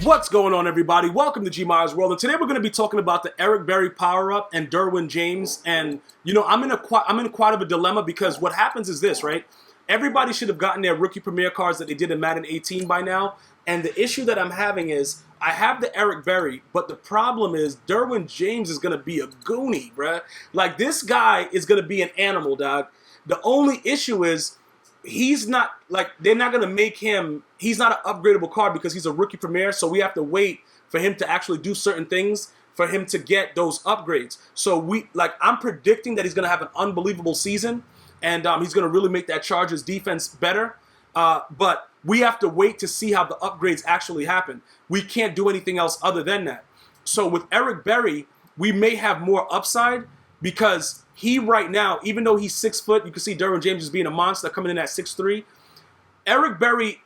What's going on, everybody? Welcome to G Myers World, and today we're going to be talking about the Eric Berry power-up and Derwin James. And I'm in quite of a dilemma because what happens is this, right? Everybody should have gotten their rookie premier cards that they did in Madden 18 by now. And the issue that I'm having is I have the Eric Berry, but the problem is Derwin James is going to be a goonie, bruh. Like, this guy is going to be an animal, dog. The only issue is he's not, like, they're not going to make him, he's not an upgradable card because he's a rookie premier, so we have to wait for him to actually do certain things for him to get those upgrades. So I'm predicting that he's going to have an unbelievable season, and he's going to really make that Chargers defense better. But we have to wait to see how the upgrades actually happen. We can't do anything else other than that. So with Eric Berry, we may have more upside because he right now, even though he's 6 foot, you can see Derwin James as being a monster coming in at 6'3". Eric Berry,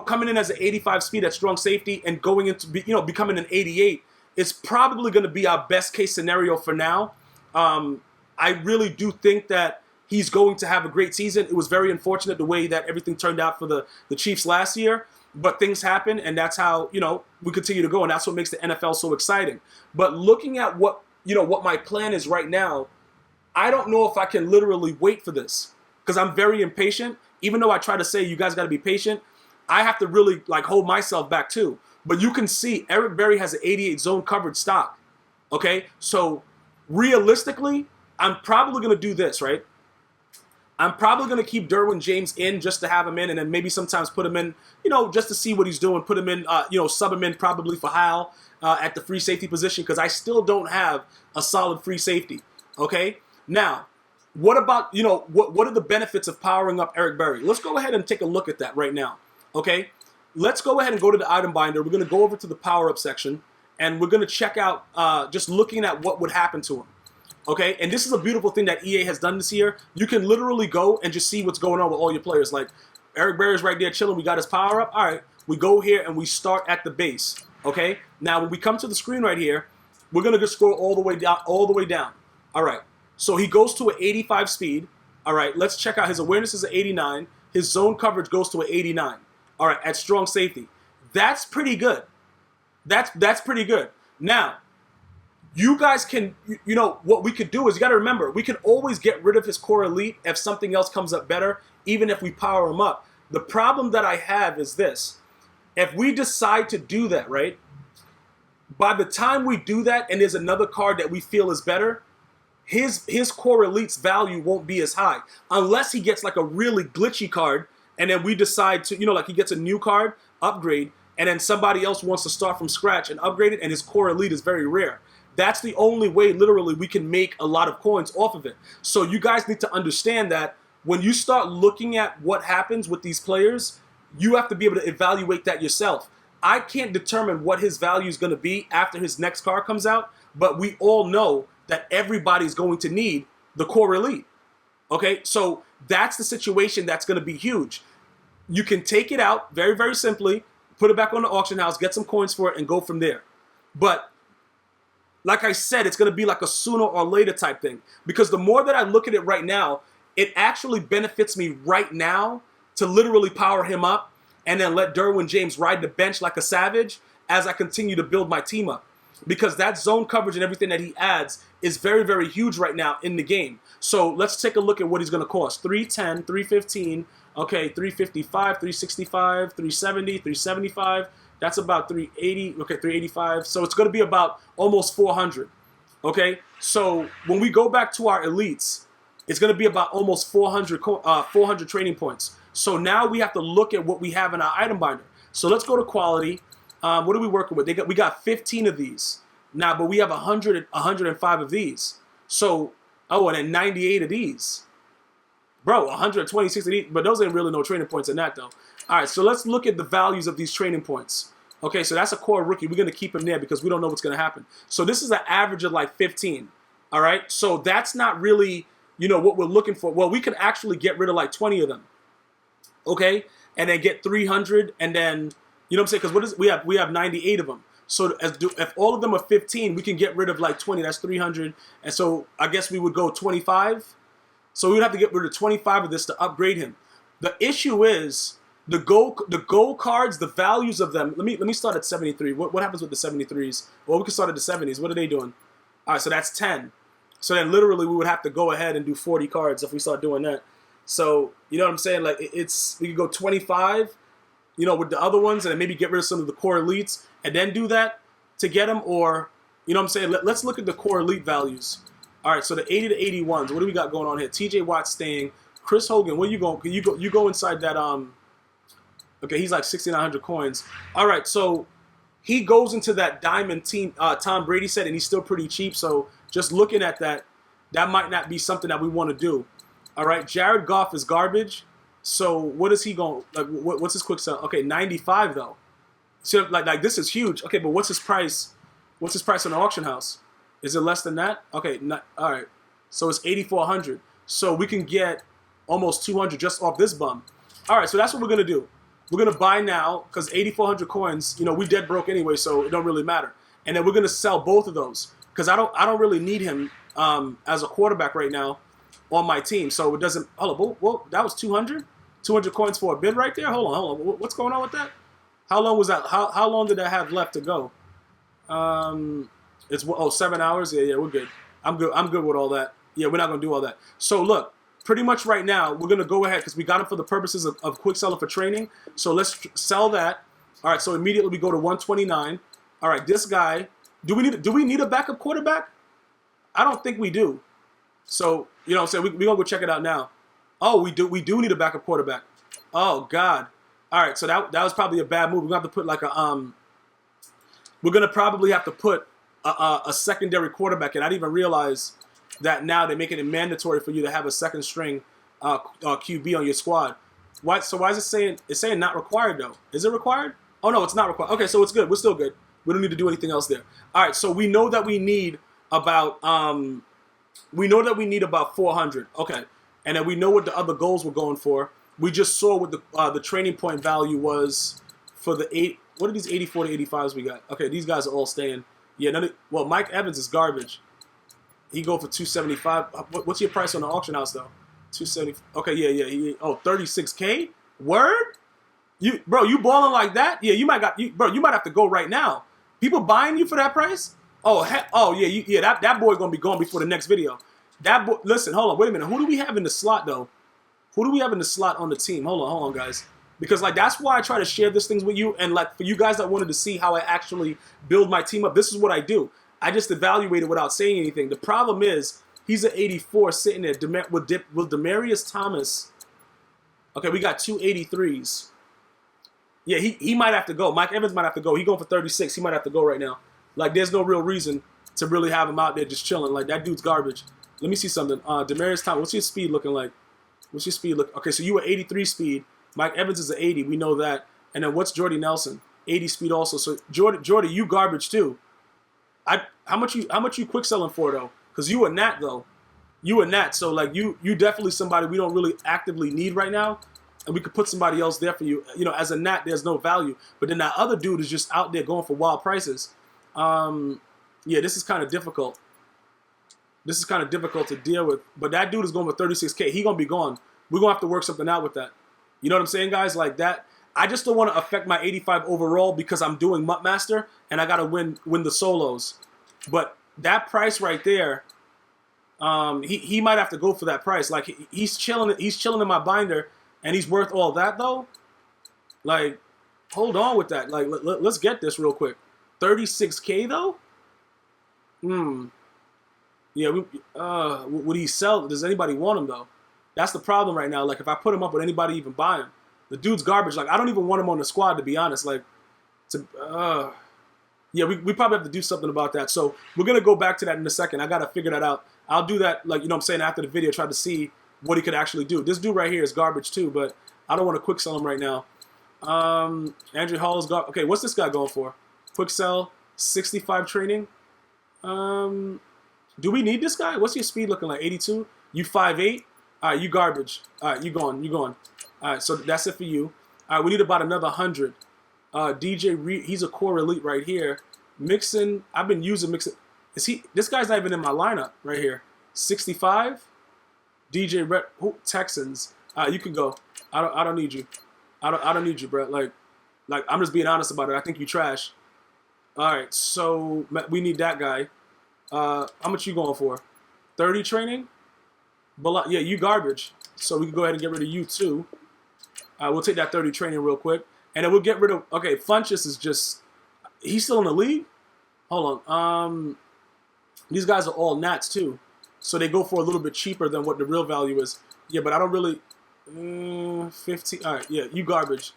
coming in as an 85 speed at strong safety and going into, becoming an 88 is probably going to be our best case scenario for now. I really do think that he's going to have a great season. It was very unfortunate the way that everything turned out for the Chiefs last year, but things happen, and that's how, we continue to go, and that's what makes the NFL so exciting. But looking at what my plan is right now, I don't know if I can literally wait for this because I'm very impatient. Even though I try to say you guys got to be patient, I have to really hold myself back too. But you can see Eric Berry has an 88 zone coverage stock. Okay, so realistically, I'm probably going to do this, right? I'm probably going to keep Derwin James in just to have him in, and then maybe sometimes put him in, just to see what he's doing. Put him in, sub him in probably for Hal at the free safety position because I still don't have a solid free safety. Okay, now what about what are the benefits of powering up Eric Berry? Let's go ahead and take a look at that right now. Okay, let's go ahead and go to the item binder. We're going to go over to the power up section, and we're going to check out just looking at what would happen to him. Okay, and this is a beautiful thing that EA has done this year. You can literally go and just see what's going on with all your players. Like, Eric Berry's right there chilling. We got his power up. All right, we go here and we start at the base. Okay, now when we come to the screen right here, we're going to just scroll all the way down, All right, so he goes to an 85 speed. All right, let's check out his awareness is an 89. His zone coverage goes to an 89. All right, at strong safety. That's pretty good. That's pretty good. Now, you guys can, what we could do is, you got to remember, we can always get rid of his core elite if something else comes up better, even if we power him up. The problem that I have is this. If we decide to do that, right, by the time we do that and there's another card that we feel is better, his core elite's value won't be as high. Unless he gets like a really glitchy card and then we decide to, he gets a new card, upgrade, and then somebody else wants to start from scratch and upgrade it and his core elite is very rare. That's the only way, literally, we can make a lot of coins off of it. So you guys need to understand that when you start looking at what happens with these players, you have to be able to evaluate that yourself. I can't determine what his value is going to be after his next card comes out, but we all know that everybody's going to need the core elite. Okay, so that's the situation that's going to be huge. You can take it out very, very simply, put it back on the auction house, get some coins for it, and go from there. But like I said, it's going to be like a sooner or later type thing. Because the more that I look at it right now, it actually benefits me right now to literally power him up and then let Derwin James ride the bench like a savage as I continue to build my team up. Because that zone coverage and everything that he adds is very, very huge right now in the game. So let's take a look at what he's going to cost. 310, 315, okay, 355, 365, 370, 375. That's about 380, okay, 385. So it's going to be about almost 400, okay? So when we go back to our elites, it's going to be about almost 400 training points. So now we have to look at what we have in our item binder. So let's go to quality. What are we working with? We got 15 of these now, but we have 105 of these. So, and then 98 of these. Bro, 126 of these, but those ain't really no training points in that though. All right, so let's look at the values of these training points. Okay, so that's a core rookie. We're going to keep him there because we don't know what's going to happen. So this is an average of like 15. All right, so that's not really, what we're looking for. Well, we could actually get rid of like 20 of them. Okay, and then get 300 and then, what I'm saying? Because we have 98 of them. So if all of them are 15, we can get rid of like 20. That's 300. And so I guess we would go 25. So we would have to get rid of 25 of this to upgrade him. The issue is the gold cards, the values of them. Let me start at 73. What happens with the 73s? Well, we can start at the 70s. What are they doing? All right, so that's 10. So then literally we would have to go ahead and do 40 cards if we start doing that. So you know what I'm saying? Like it's we could go 25, with the other ones, and then maybe get rid of some of the core elites, and then do that to get them. Or you know what I'm saying? Let's look at the core elite values. All right, so the 80 to 81s. What do we got going on here? T.J. Watt staying. Chris Hogan, where you going? You go inside that Okay, he's like 6,900 coins. All right, so he goes into that diamond team. Tom Brady said, and he's still pretty cheap. So just looking at that, that might not be something that we want to do. All right, Jared Goff is garbage. So what is he going? Like, what's his quick sell? Okay, 95 though. So like this is huge. Okay, but what's his price? What's his price on the auction house? Is it less than that? Okay, all right. So it's 8,400. So we can get almost 200 just off this bum. All right, so that's what we're gonna do. We're gonna buy now because 8,400 coins. We dead broke anyway, so it don't really matter. And then we're gonna sell both of those because I don't really need him as a quarterback right now on my team. So it doesn't. Hold on, well, that was 200 coins for a bid right there. Hold on. What's going on with that? How long was that? How long did I have left to go? It's 7 hours. Yeah, we're good. I'm good with all that. Yeah, we're not gonna do all that. So look. Pretty much right now, we're going to go ahead because we got it for the purposes of quick selling for training. So let's sell that. All right, so immediately we go to 129. All right, this guy, do we need a backup quarterback? I don't think we do. So, you know what I'm saying? We're going to go check it out now. Oh, we do need a backup quarterback. Oh, God. All right, so that was probably a bad move. We're going to have to put like we're going to probably have to put a secondary quarterback in. I didn't even realize that now they're making it mandatory for you to have a second string QB on your squad. Why? So why is it saying not required though? Is it required? Oh no, it's not required. Okay, so it's good. We're still good. We don't need to do anything else there. All right, so we know that we need about 400. Okay, and then we know what the other goals we're going for. We just saw what the training point value was for the 8. What are these 84 to 85s we got? Okay, these guys are all staying. Yeah, well, Mike Evans is garbage. He go for 275. What's your price on the auction house though? 270. Okay, yeah. 36K. Word? You balling like that? Yeah, you might have to go right now. People buying you for that price? That boy gonna be gone before the next video. That boy. Listen, hold on, wait a minute. Who do we have in the slot though? Who do we have in the slot on the team? Hold on, guys. Because like that's why I try to share these things with you, and like for you guys that wanted to see how I actually build my team up, this is what I do. I just evaluated without saying anything. The problem is he's at 84 sitting there with Demaryius Thomas. Okay, we got 2 83s. Yeah, he might have to go. Mike Evans might have to go. He going for 36. He might have to go right now. Like there's no real reason to really have him out there just chilling. Like that dude's garbage. Let me see something. Demaryius Thomas, what's your speed looking like? What's your speed look? Okay, so you were 83 speed. Mike Evans is an 80. We know that. And then what's Jordy Nelson? 80 speed also. So Jordy, you garbage too. How much you quick selling for though? Because you a Nat though. You a Nat, so like you definitely somebody we don't really actively need right now, and we could put somebody else there for you. As a Nat, there's no value. But then that other dude is just out there going for wild prices. Yeah, this is kind of difficult. This is kind of difficult to deal with. But that dude is going for 36K. He gonna be gone. We're gonna have to work something out with that. You know what I'm saying, guys? Like that. I just don't want to affect my 85 overall because I'm doing Mutt Master and I gotta win the solos. But that price right there, he might have to go for that price. Like he's chilling in my binder, and he's worth all that though. Like, hold on with that. Like, let's get this real quick. 36K though. Yeah. Would he sell? Does anybody want him though? That's the problem right now. Like, if I put him up, would anybody even buy him? The dude's garbage. Like, I don't even want him on the squad, to be honest. Like, yeah, we probably have to do something about that. So we're going to go back to that in a second. I got to figure that out. I'll do that, like, I'm saying, after the video, try to see what he could actually do. This dude right here is garbage too, but I don't want to quick sell him right now. Andrew Hall is garbage. Okay, what's this guy going for? Quick sell, 65 training. Do we need this guy? What's your speed looking like? 82? You 5'8"? All right, you garbage. All right, you going. All right, so that's it for you. All right, we need about another 100. DJ Reed, he's a core elite right here. Mixon, I've been using Mixon. This guy's not even in my lineup right here. 65. DJ Red, Texans. You can go. I don't need you. I don't need you, bro. Like I'm just being honest about it. I think you trash. All right, so we need that guy. How much you going for? 30 training? But yeah, you garbage. So we can go ahead and get rid of you too. We'll take that 30 training real quick, and then we'll get rid of. Okay, Funchess is just. He's still in the league. Hold on. These guys are all Nats too, so they go for a little bit cheaper than what the real value is. Yeah, but I don't really. 15. All right, yeah, you garbage.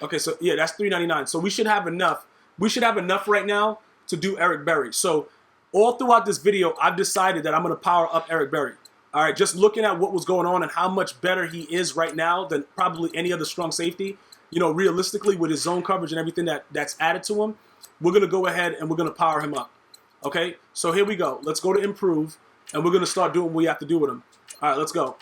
Okay, so yeah, that's $3.99. So we should have enough. We should have enough right now to do Eric Berry. So all throughout this video, I've decided that I'm going to power up Eric Berry. All right, just looking at what was going on and how much better he is right now than probably any other strong safety. You know, realistically, with his zone coverage and everything that's added to him, we're going to go ahead and we're going to power him up. Okay, so here we go. Let's go to improve, and we're going to start doing what we have to do with him. All right, let's go.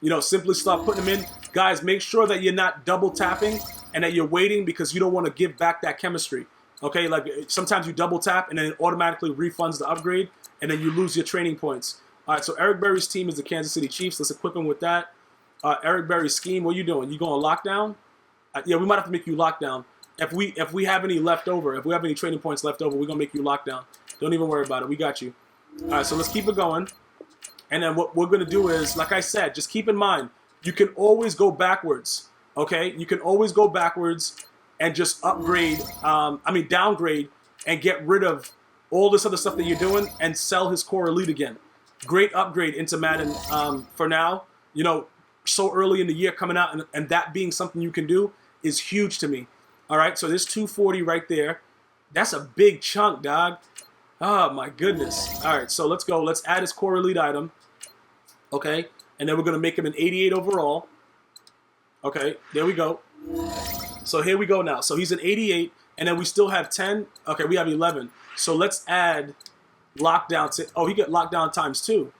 You know, simply start putting him in. Guys, make sure that you're not double tapping and that you're waiting because you don't want to give back that chemistry. Okay, like sometimes you double tap and then it automatically refunds the upgrade and then you lose your training points. All right, so Eric Berry's team is the Kansas City Chiefs. Let's equip him with that. Eric Berry's scheme, what are you doing? You going lockdown? Yeah, we might have to make you lockdown. If we have any left over, if we have any training points left over, we're going to make you lockdown. Don't even worry about it. We got you. All right, so let's keep it going. And then what we're going to do is, like I said, just keep in mind, you can always go backwards, okay? You can always go backwards and just downgrade and get rid of all this other stuff that you're doing and sell his core elite again. Great upgrade into Madden for now. You know, so early in the year coming out and that being something you can do is huge to me. All right, so there's 240 right there. That's a big chunk, dog. Oh, my goodness. All right, so let's go. Let's add his core elite item. Okay, and then we're going to make him an 88 overall. Okay, there we go. So here we go now. So he's an 88, and then we still have 10. Okay, we have 11. So let's add lockdown to... Oh, he got lockdown times 2.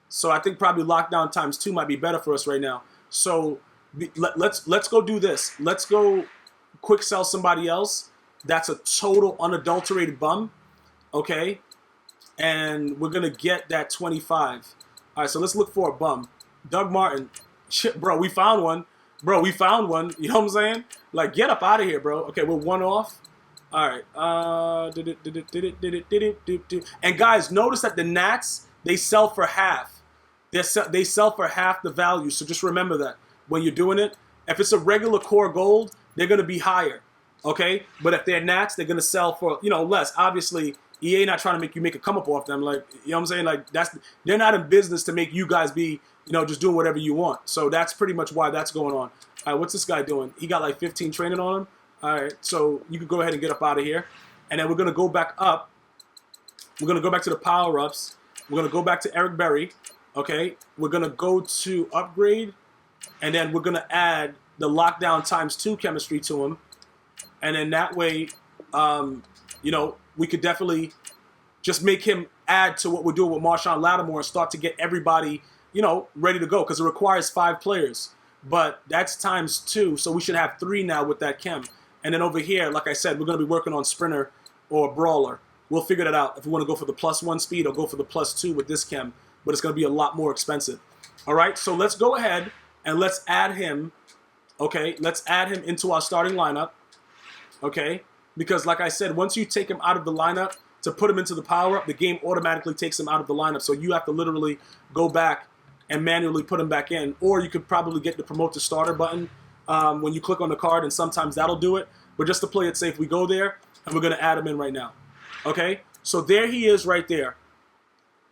So I think probably lockdown times 2 might be better for us right now. So let's go do this. Let's go quick sell somebody else. That's a total unadulterated bum. Okay. And we're going to get that 25. All right, so let's look for a bum. Doug Martin. Shit, bro, we found one. Bro, we found one. You know what I'm saying? Like, get up out of here, bro. Okay, we're one off. All right. And guys, notice that the Nats, they sell for half. They sell for half the value. So just remember that when you're doing it. If it's a regular core gold, they're going to be higher. Okay? But if they're Nats, they're going to sell for, less. Obviously, EA not trying to make you make a come up off them. Like, you know what I'm saying? Like, they're not in business to make you guys be, just doing whatever you want. So that's pretty much why that's going on. All right, what's this guy doing? He got like 15 training on him. All right, so you can go ahead and get up out of here. And then we're going to go back up. We're going to go back to the power-ups. We're going to go back to Eric Berry. Okay, we're going to go to upgrade. And then we're going to add the lockdown times 2 chemistry to him. And then that way, we could definitely just make him add to what we're doing with Marshawn Lattimore and start to get everybody, ready to go. Because it requires 5 players. But that's times 2, so we should have 3 now with that chem. And then over here, like I said, we're going to be working on Sprinter or Brawler. We'll figure that out if we want to go for the +1 speed or go for the +2 with this chem. But it's going to be a lot more expensive. All right, so let's go ahead and let's add him. Okay, let's add him into our starting lineup. Okay, because like I said, once you take him out of the lineup to put him into the power-up, the game automatically takes him out of the lineup. So you have to literally go back and manually put him back in. Or you could probably get the promote to starter button when you click on the card, and sometimes that'll do it. But just to play it safe, we go there, and we're going to add him in right now. Okay? So there he is right there.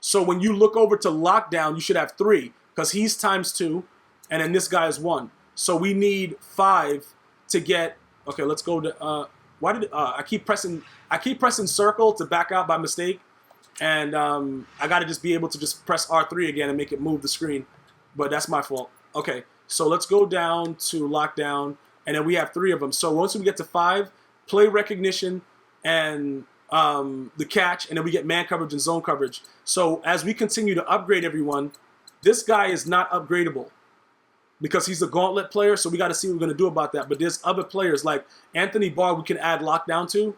So when you look over to lockdown, you should have 3, because he's times 2, and then this guy is 1. So we need 5 to get... Okay, let's go to... I keep pressing circle to back out by mistake. And I got to just be able to just press R3 again and make it move the screen. But that's my fault. Okay, so let's go down to lockdown. And then we have 3 of them. So once we get to 5, play recognition and the catch. And then we get man coverage and zone coverage. So as we continue to upgrade everyone, this guy is not upgradable. Because he's a gauntlet player. So we got to see what we're going to do about that. But there's other players like Anthony Barr we can add lockdown to.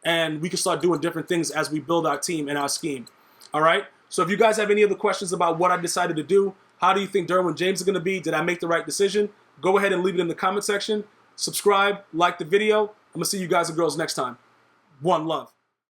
And we can start doing different things as we build our team and our scheme. All right? So if you guys have any other questions about what I decided to do, how do you think Derwin James is going to be? Did I make the right decision? go ahead and leave it in the comment section. Subscribe, like the video. I'm going to see you guys and girls next time. One love.